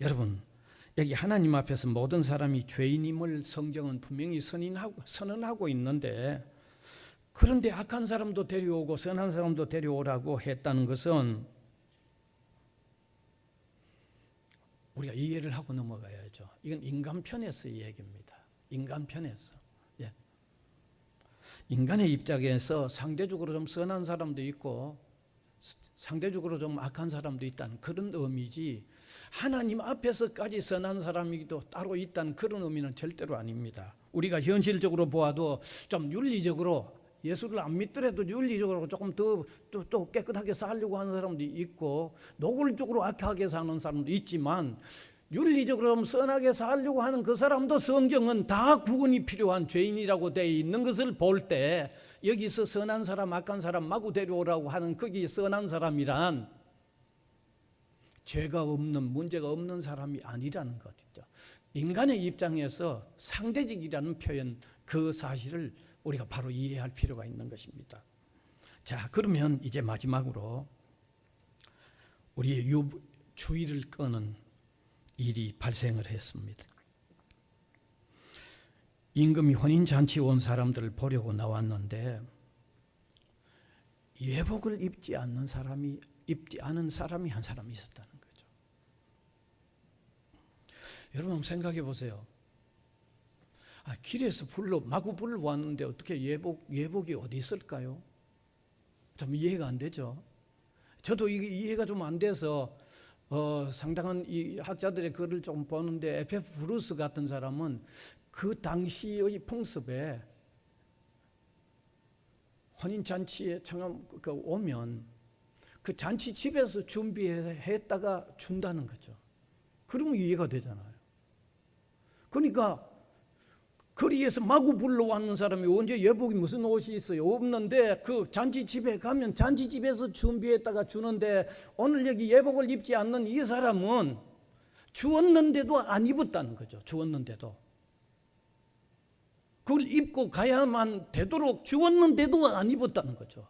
여러분, 여기 하나님 앞에서 모든 사람이 죄인임을 성경은 분명히 선언하고 있는데, 그런데 악한 사람도 데려오고 선한 사람도 데려오라고 했다는 것은 우리가 이해를 하고 넘어가야죠. 이건 인간편에서의 얘기입니다. 인간편에서. 인간의 입장에서 상대적으로 좀 선한 사람도 있고 상대적으로 좀 악한 사람도 있다는 그런 의미지, 하나님 앞에서까지 선한 사람이 또 따로 있다는 그런 의미는 절대로 아닙니다. 우리가 현실적으로 보아도 좀 윤리적으로 예수를 안 믿더라도 윤리적으로 조금 더 깨끗하게 살려고 하는 사람도 있고 노골적으로 악하게 사는 사람도 있지만 윤리적으로 선하게 살려고 하는 그 사람도 성경은 다 구원이 필요한 죄인이라고 되어 있는 것을 볼 때 여기서 선한 사람, 악한 사람 마구 데려오라고 하는 거기 선한 사람이란 죄가 없는, 문제가 없는 사람이 아니라는 것이죠. 인간의 입장에서 상대적이라는 표현, 그 사실을 우리가 바로 이해할 필요가 있는 것입니다. 자, 그러면 이제 마지막으로 우리의 주의를 끄는 일이 발생을 했습니다. 임금이 혼인잔치 온 사람들을 보려고 나왔는데 예복을 입지 않은 사람이 한 사람이 있었다는 거죠. 여러분 생각해 보세요. 길에서 마구 불러왔는데 어떻게 예복이 어디 있을까요? 좀 이해가 안 되죠. 저도 이게 이해가 좀 안 돼서 상당한 이 학자들의 글을 좀 보는데 에페프 브루스 같은 사람은 그 당시의 풍습에 혼인잔치에 오면 그 잔치 집에서 준비했다가 준다는 거죠. 그러면 이해가 되잖아요. 그러니까 거리에서 마구 불러왔는 사람이 언제 예복이 무슨 옷이 있어요? 없는데 그 잔치집에 가면 잔치집에서 준비했다가 주는데 오늘 여기 예복을 입지 않는 이 사람은 주었는데도 안 입었다는 거죠. 주었는데도. 그걸 입고 가야만 되도록 주었는데도 안 입었다는 거죠.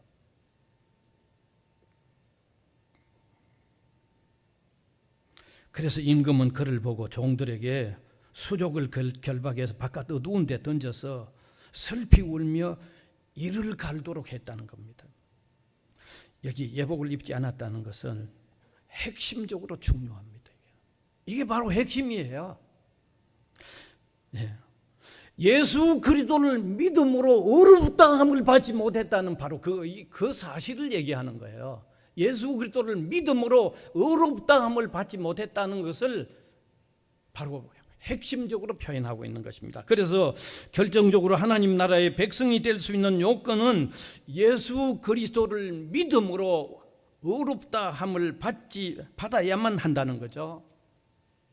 그래서 임금은 그를 보고 종들에게 수족을 결박해서 바깥 어두운 데 던져서 슬피 울며 이를 갈도록 했다는 겁니다. 여기 예복을 입지 않았다는 것은 핵심적으로 중요합니다. 이게 바로 핵심이에요. 네. 예수 그리스도를 믿음으로 의롭다함을 받지 못했다는 바로 그 사실을 얘기하는 거예요. 예수 그리스도를 믿음으로 의롭다함을 받지 못했다는 것을 바로 핵심적으로 표현하고 있는 것입니다. 그래서 결정적으로 하나님 나라의 백성이 될 수 있는 요건은 예수 그리스도를 믿음으로 의롭다함을 받아야만 한다는 거죠.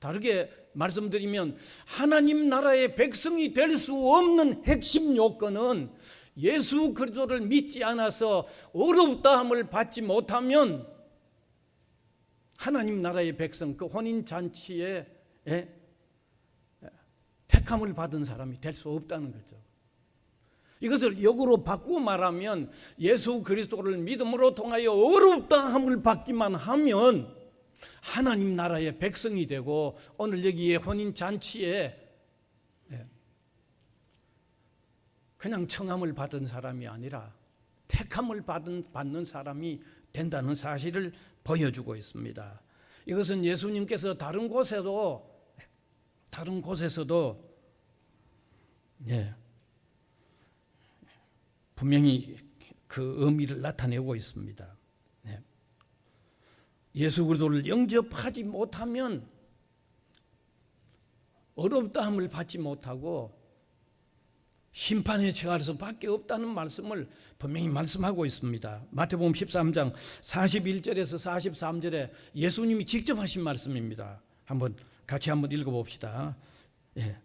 다르게 말씀드리면 하나님 나라의 백성이 될 수 없는 핵심 요건은 예수 그리스도를 믿지 않아서 의롭다함을 받지 못하면 하나님 나라의 백성, 그 혼인잔치에 택함을 받은 사람이 될 수 없다는 거죠. 이것을 역으로 바꾸어 말하면 예수 그리스도를 믿음으로 통하여 의롭다함을 받기만 하면 하나님 나라의 백성이 되고 오늘 여기에 혼인잔치에 그냥 청함을 받은 사람이 아니라 택함을 받는 사람이 된다는 사실을 보여주고 있습니다. 이것은 예수님께서 다른 곳에서도 분명히 그 의미를 나타내고 있습니다. 예수 그리스도를 영접하지 못하면 어렵다함을 받지 못하고 심판에 처할 수밖에 없다는 말씀을 분명히 말씀하고 있습니다. 마태복음 13장 41절에서 43절에 예수님이 직접 하신 말씀입니다. 같이 한번 읽어봅시다.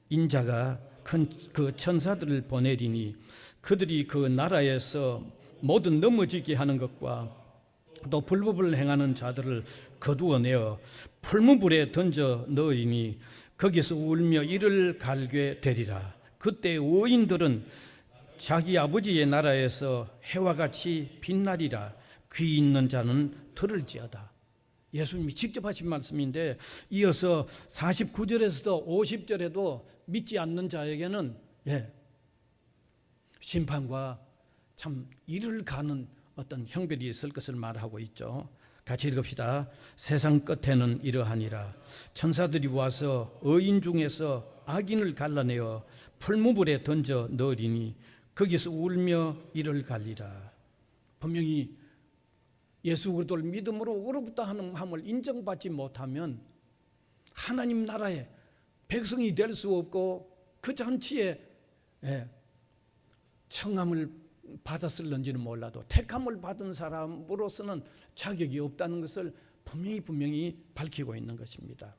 인자가 큰 그 천사들을 보내리니 그들이 그 나라에서 모든 넘어지게 하는 것과 또 불법을 행하는 자들을 거두어내어 풀무불에 던져 넣으니 거기서 울며 이를 갈게 되리라. 그때 의인들은 자기 아버지의 나라에서 해와 같이 빛나리라. 귀 있는 자는 들을지어다. 예수님이 직접 하신 말씀인데 이어서 49절에서도 50절에도 믿지 않는 자에게는 심판과 참 이를 가는 어떤 형벌이 있을 것을 말하고 있죠. 같이 읽읍시다. 세상 끝에는 이러하니라. 천사들이 와서 의인 중에서 악인을 갈라내어 풀무불에 던져 넣으리니 거기서 울며 이를 갈리라. 분명히 예수 그리스도를 믿음으로 의롭다함을 인정받지 못하면 하나님 나라의 백성이 될 수 없고 그 잔치에 청함을 받았을는지는 몰라도 택함을 받은 사람으로서는 자격이 없다는 것을 분명히 밝히고 있는 것입니다.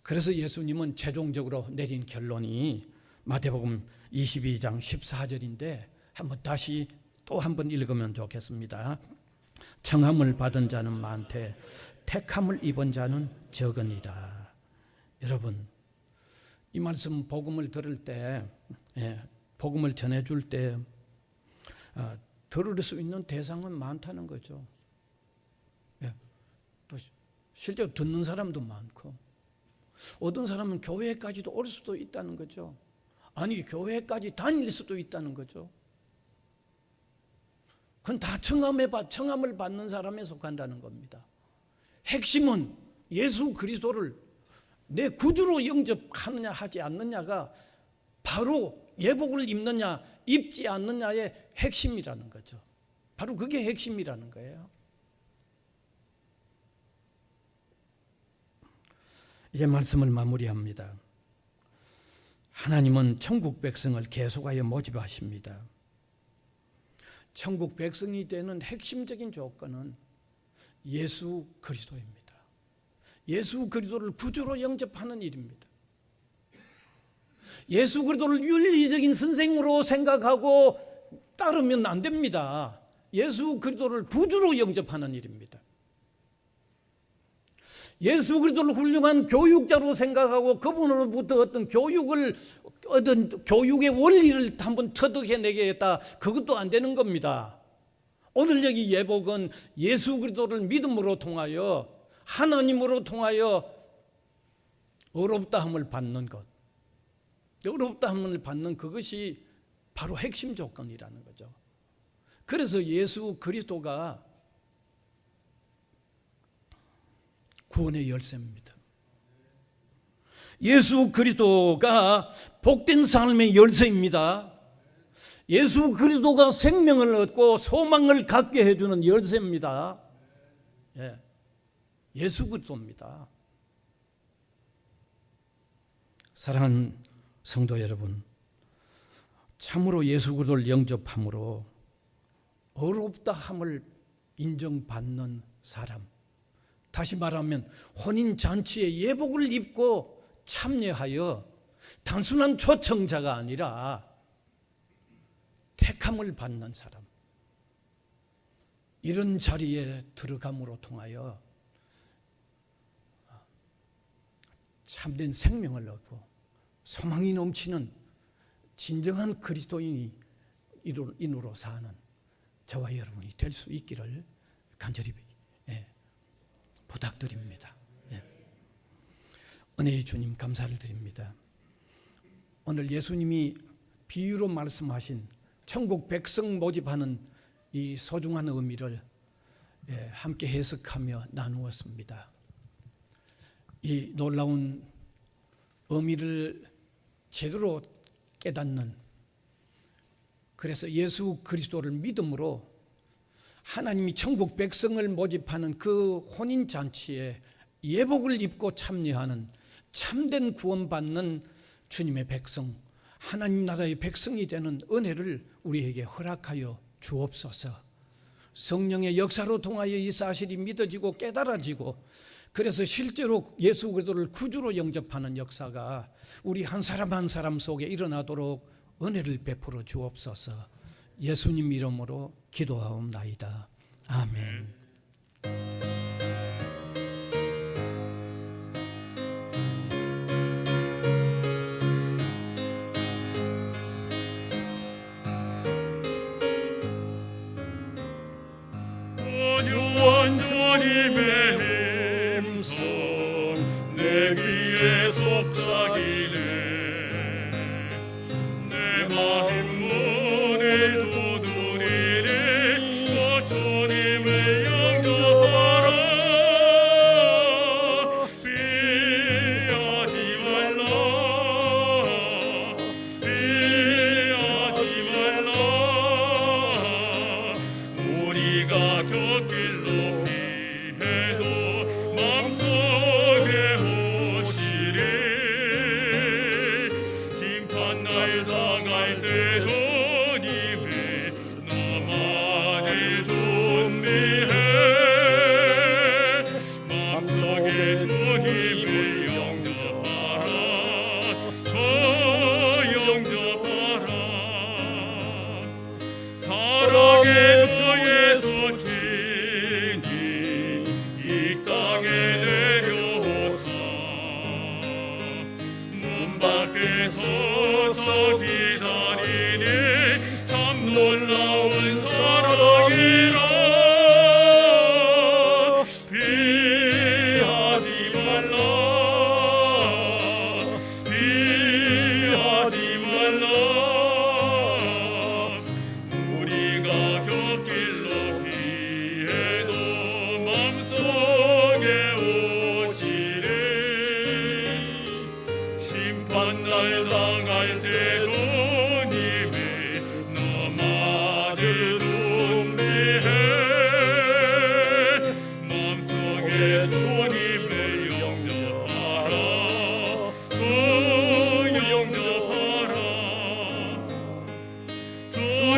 그래서 예수님은 최종적으로 내린 결론이 마태복음 22장 14절인데 한번 다시 또 한번 읽으면 좋겠습니다. 청함을 받은 자는 많되 택함을 입은 자는 적으니라. 여러분, 이 말씀 복음을 들을 때, 복음을 전해줄 때 들을 수 있는 대상은 많다는 거죠. 또 실제로 듣는 사람도 많고, 어떤 사람은 교회까지도 올 수도 있다는 거죠. 아니, 교회까지 다닐 수도 있다는 거죠. 그건 다 청함을 받는 사람에 속한다는 겁니다. 핵심은 예수 그리스도를 내 구주로 영접하느냐 하지 않느냐가 바로 예복을 입느냐 입지 않느냐의 핵심이라는 거죠. 바로 그게 핵심이라는 거예요. 이제 말씀을 마무리합니다. 하나님은 천국 백성을 계속하여 모집하십니다. 천국 백성이 되는 핵심적인 조건은 예수 그리스도입니다. 예수 그리스도를 구주로 영접하는 일입니다. 예수 그리스도를 윤리적인 선생으로 생각하고 따르면 안 됩니다. 예수 그리스도를 구주로 영접하는 일입니다. 예수 그리스도를 훌륭한 교육자로 생각하고 그분으로부터 어떤 교육의 원리를 한번 터득해내겠다, 그것도 안 되는 겁니다. 오늘 여기 예복은 예수 그리스도를 믿음으로 통하여 하나님으로 통하여 의롭다함을 받는 것, 의롭다함을 받는 그것이 바로 핵심 조건이라는 거죠. 그래서 예수 그리스도가 구원의 열쇠입니다. 예수 그리스도가 복된 삶의 열쇠입니다. 예수 그리스도가 생명을 얻고 소망을 갖게 해주는 열쇠입니다. 예수 그리스도입니다. 사랑하는 성도 여러분, 참으로 예수 그리스도를 영접함으로 의롭다함을 인정받는 사람, 다시 말하면 혼인잔치에 예복을 입고 참여하여 단순한 초청자가 아니라 택함을 받는 사람, 이런 자리에 들어감으로 통하여 참된 생명을 얻고 소망이 넘치는 진정한 그리스도인으로 사는 저와 여러분이 될 수 있기를 간절히 부탁드립니다. 은혜의 주님 감사를 드립니다. 오늘 예수님이 비유로 말씀하신 천국 백성 모집하는 이 소중한 의미를 함께 해석하며 나누었습니다. 이 놀라운 의미를 제대로 깨닫는, 그래서 예수 그리스도를 믿음으로 하나님이 천국 백성을 모집하는 그 혼인잔치에 예복을 입고 참여하는 참된 구원받는 주님의 백성, 하나님 나라의 백성이 되는 은혜를 우리에게 허락하여 주옵소서. 성령의 역사로 통하여 이 사실이 믿어지고 깨달아지고, 그래서 실제로 예수 그리스도를 구주로 영접하는 역사가 우리 한 사람 한 사람 속에 일어나도록 은혜를 베풀어 주옵소서. 예수님 이름으로 기도하옵나이다. 아멘. 주님의 음성 내 귀에 속삭이네. 내 마음 문을 두드리네. 너 주님을 영접하라. 피하지 말라. 피하지 말라. 우리가 곁길로 심판 날 당할 때 주님의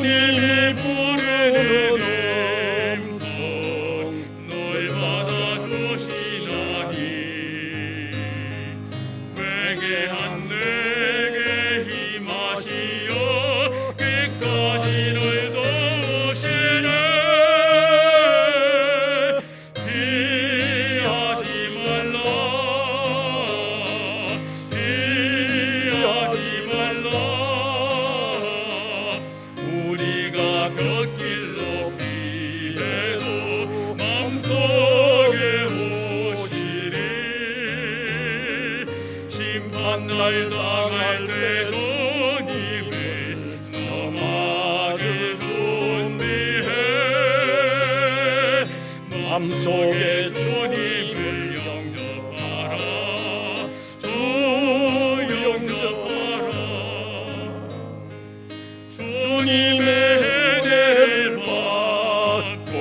주님이 부르는 음성 널 받아주시나니 회개한 내게 힘하시어 끝까지 널 도우시네 피하지 말라 피하지 말라 우리가 곁길로 피해도 맘속에 오시리 심판날 당할 때 주님을 너마저 준비해 맘속에 주님을 영접하라 주 영접하라 주님의 은혜를 받고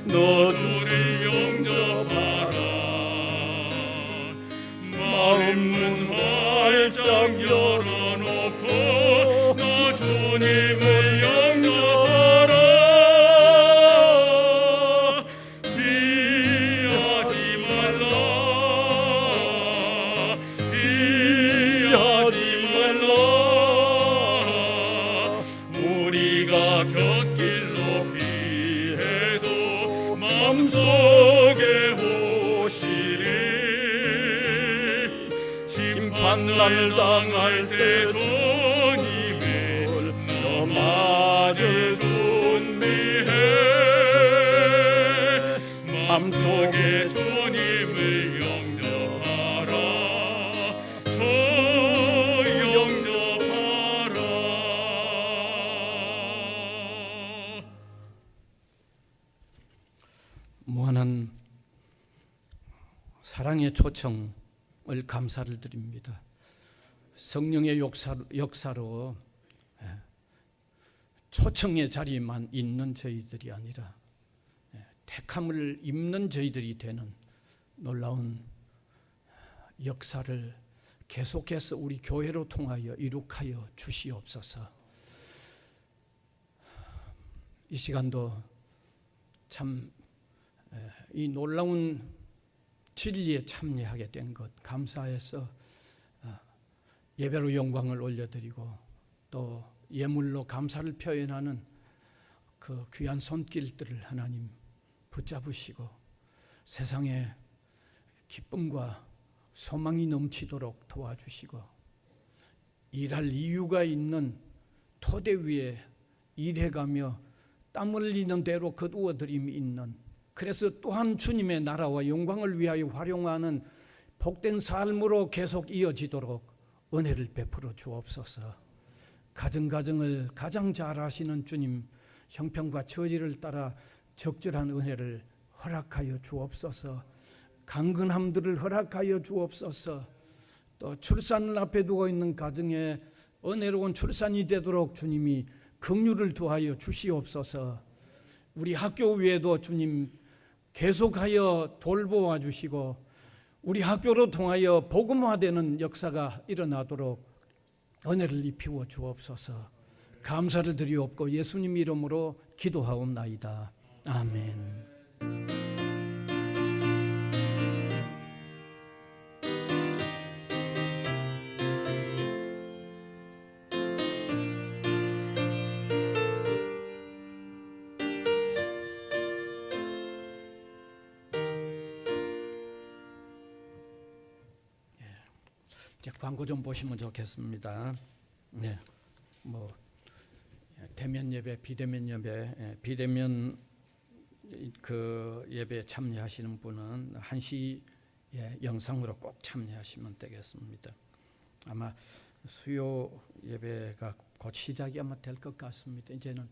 너주를 영접하라 마음 문 활짝 열어놓고 너 주님을 영접하라 피하지 말라 피하지 말라 우리가 곁길로 피해도 맘속에 오시리 심판날 당할 때 주님을 너마저 준비해 맘속에 주님을 영접하라 주 영접하라 무한한 사랑의 초청을 감사를 드립니다. 성령의 역사로 초청의 자리에만 있는 저희들이 아니라 택함을 입는 저희들이 되는 놀라운 역사를 계속해서 우리 교회로 통하여 이룩하여 주시옵소서. 이 시간도 참 이 놀라운 진리에 참여하게 된 것 감사해서 예배로 영광을 올려드리고 또 예물로 감사를 표현하는 그 귀한 손길들을 하나님 붙잡으시고 세상에 기쁨과 소망이 넘치도록 도와주시고 일할 이유가 있는 토대 위에 일해가며 땀 흘리는 대로 거두어들임이 있는 그래서 또한 주님의 나라와 영광을 위하여 활용하는 복된 삶으로 계속 이어지도록 은혜를 베풀어 주옵소서. 가정을 가장 잘 아시는 주님 형편과 처지를 따라 적절한 은혜를 허락하여 주옵소서. 강건함들을 허락하여 주옵소서. 또 출산을 앞에 두고 있는 가정에 은혜로운 출산이 되도록 주님이 긍휼을 더하여 주시옵소서. 우리 학교 위에도 주님 계속하여 돌보아 주시고 우리 학교로 통하여 복음화되는 역사가 일어나도록 은혜를 입히워 주옵소서. 감사를 드리옵고 예수님 이름으로 기도하옵나이다. 아멘. 이제 광고 좀 보시면 좋겠습니다. 네, 뭐 대면 예배, 비대면 예배, 비대면 그 예배에 참여하시는 분은 1시 영상으로 꼭 참여하시면 되겠습니다. 아마 수요 예배가 곧 시작이 아마 될 것 같습니다. 이제는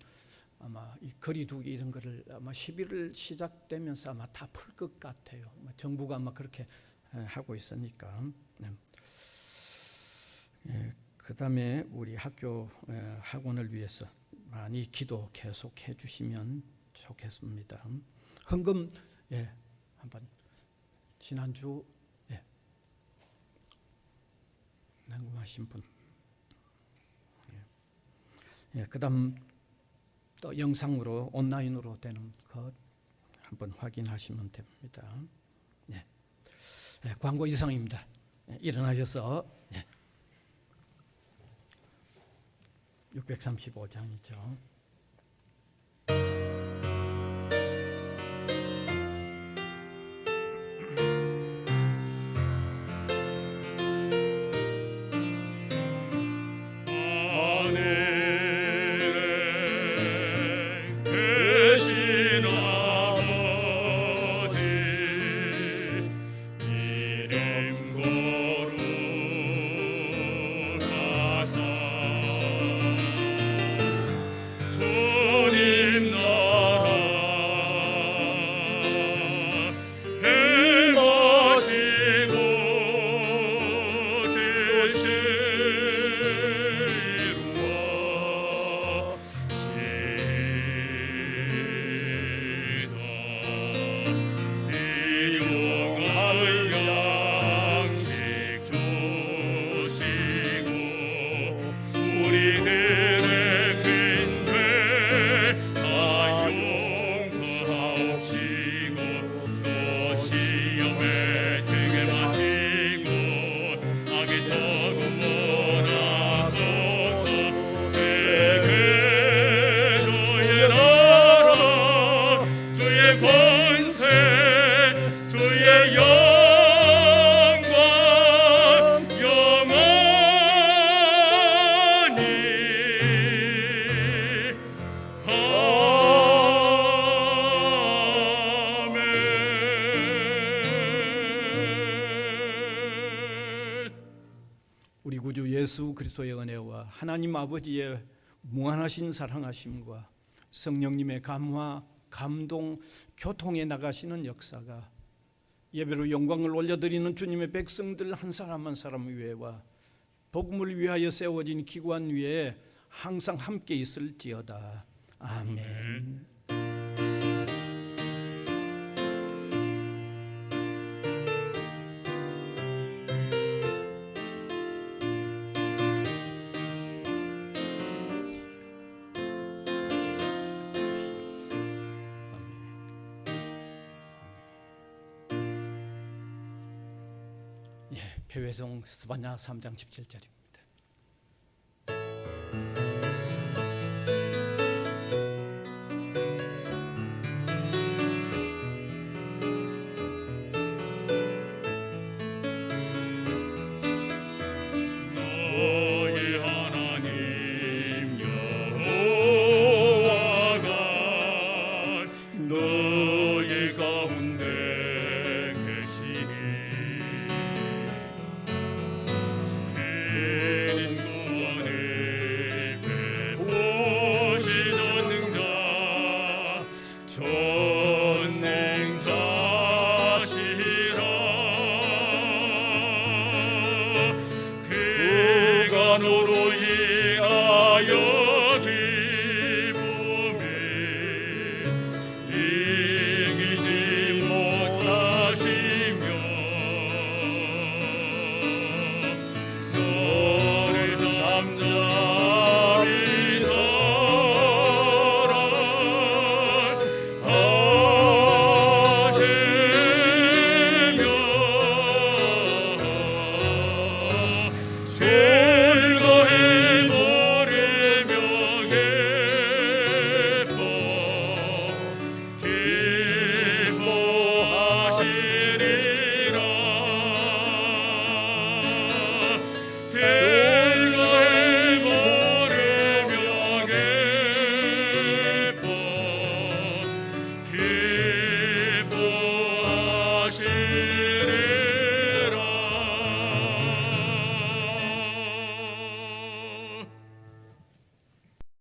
아마 이 거리두기 이런 거를 아마 11월 시작되면서 아마 다 풀 것 같아요. 정부가 아마 그렇게 하고 있으니까. 네. 그 다음에 우리 학교 학원을 위해서 많이 기도 계속해 주시면 좋겠습니다. 헌금 한번 지난주 헌금하신 분. 그 다음 또 영상으로 온라인으로 되는 것 한번 확인하시면 됩니다. 네. 네, 광고 이상입니다. 네, 일어나셔서 635장이죠. 대신 아버지 이름 거룩하사 주님 나라 행하시고 뜻을 일용할 양식 주시고 우리들의 빈배 다 용서하옵시고 또 시험에 들게 마시고 악에서 구원하소서. 내게 주의 나라 주의 권세 주의 영광 영원히 아멘. 우리 구주 예수 그리스도의 은혜와 하나님 아버지의 무한하신 사랑하심과 성령님의 감화, 감동, 교통에 나가시는 역사가 예배로 영광을 올려드리는 주님의 백성들 한 사람 한 사람 위에와 복음을 위하여 세워진 기관 위에 항상 함께 있을지어다. 아멘. 배회성 스바냐 3장 17절입니다.